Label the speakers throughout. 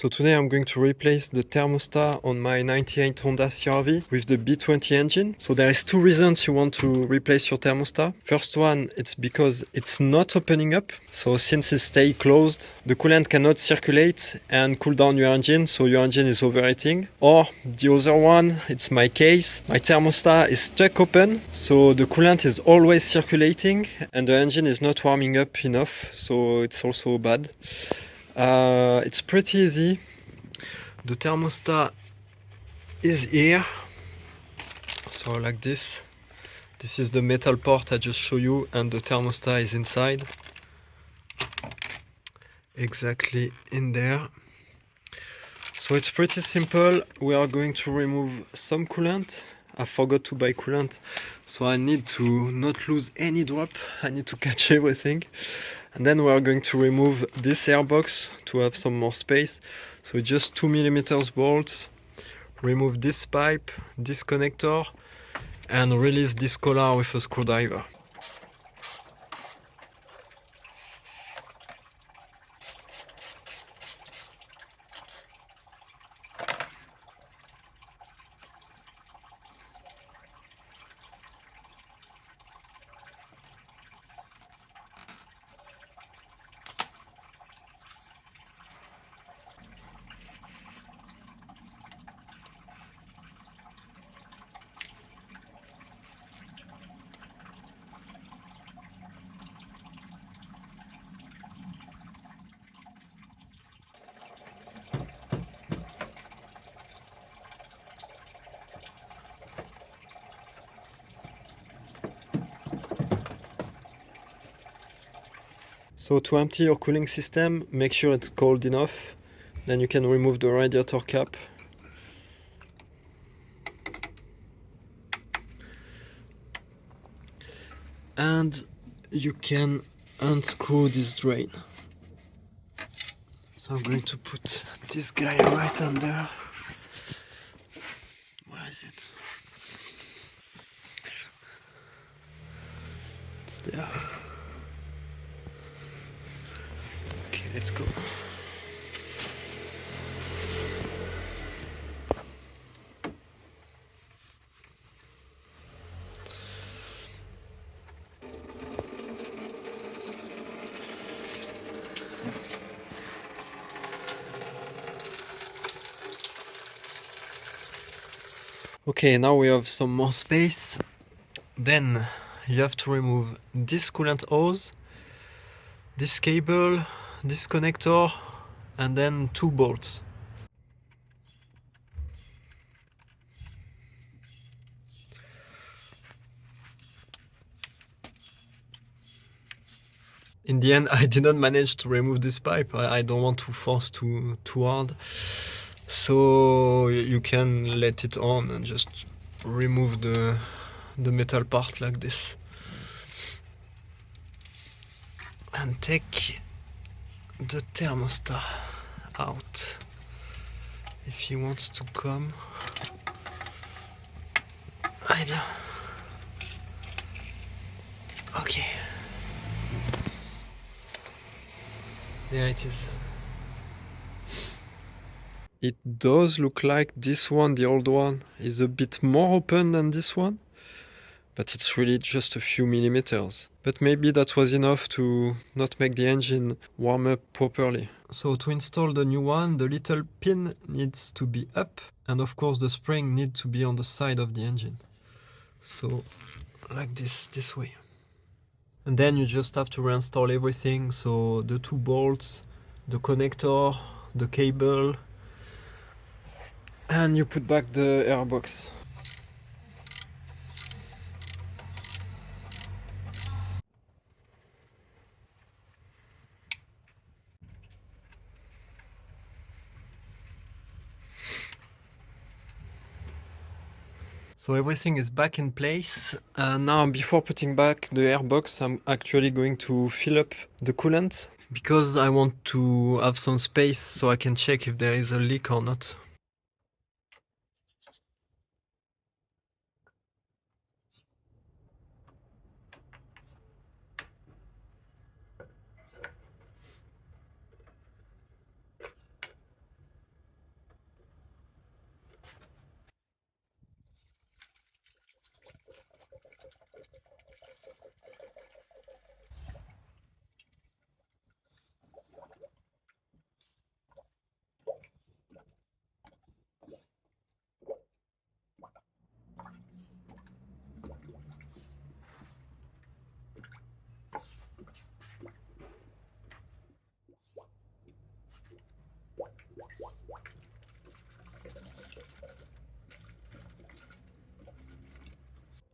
Speaker 1: So today I'm going to replace the thermostat on my 98 Honda CR-V with the B20 engine. So there is two reasons you want to replace your thermostat. First one, it's because it's not opening up. So since it stays closed, the coolant cannot circulate and cool down your engine, so your engine is overheating. Or the other one, it's my case. My thermostat is stuck open, so the coolant is always circulating and the engine is not warming up enough, so it's also bad. It's pretty easy. The thermostat is here, so like this. This is the metal part I just showed you, and the thermostat is inside, exactly in there. So it's pretty simple. We are going to remove some coolant. I forgot to buy coolant, so I need to not lose any drop. I need to catch everything. And then we are going to remove this airbox to have some more space. So just 2mm bolts. Remove this pipe, this connector, and release this collar with a screwdriver. So to empty your cooling system, make sure it's cold enough. Then you can remove the radiator cap. And you can unscrew this drain. So I'm going to put this guy right under. Where is it? It's there. Okay, let's go. Okay, now we have some more space. Then you have to remove this coolant hose, this cable, this connector, and then two bolts. In the end, I didn't manage to remove this pipe. I don't want to force too hard. So you can let it on and just remove the metal part like this. And take the thermostat out. If he wants to come. Allez bien. Okay. There it is. It does look like this one, the old one, is a bit more open than this one. But it's really just a few millimeters. But maybe that was enough to not make the engine warm up properly. So to install the new one, the little pin needs to be up, and of course the spring needs to be on the side of the engine. So like this way. And then you just have to reinstall everything, so the two bolts, the connector, the cable, and you put back the airbox. So everything is back in place. Now, before putting back the airbox, I'm actually going to fill up the coolant because I want to have some space so I can check if there is a leak or not.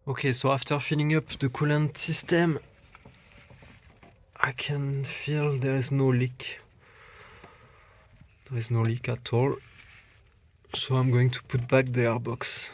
Speaker 1: Okay, so after filling up the coolant system, I can feel there is no leak. There is no leak at all. So I'm going to put back the airbox.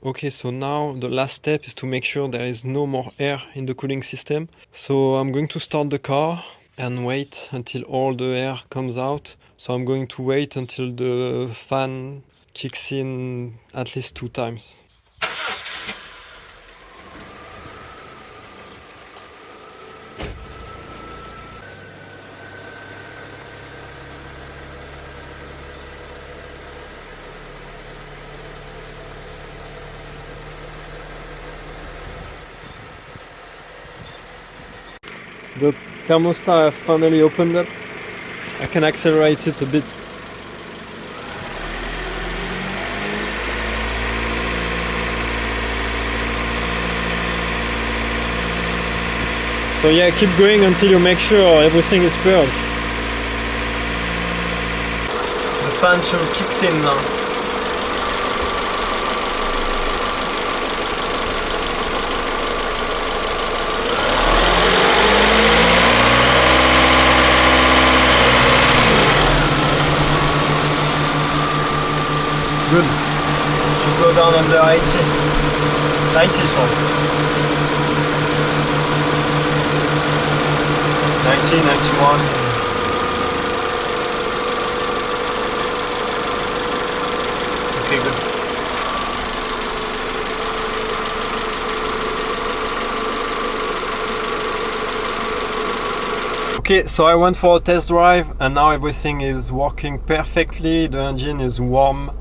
Speaker 1: Okay, so now the last step is to make sure there is no more air in the cooling system. So I'm going to start the car and wait until all the air comes out. So I'm going to wait until the fan kicks in at least 2 times. The thermostat finally opened up. I can accelerate it a bit. So yeah, keep going until you make sure everything is purged. The fan should kick in now. Good. Should go down under 80. 90, sorry. 90, 91. Okay, good. Okay, so I went for a test drive and now everything is working perfectly. The engine is warm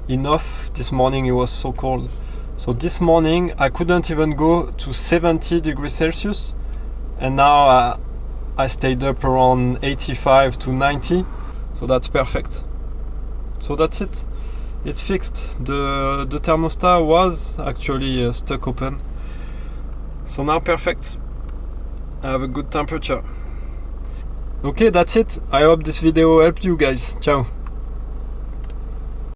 Speaker 1: enough. This morning it was so cold. So this morning I couldn't even go to 70 degrees Celsius and now I stayed up around 85 to 90. So that's perfect. So that's it. It's fixed. The thermostat was actually stuck open. So now perfect. I have a good temperature. Okay, that's it. I hope this video helped you guys. Ciao.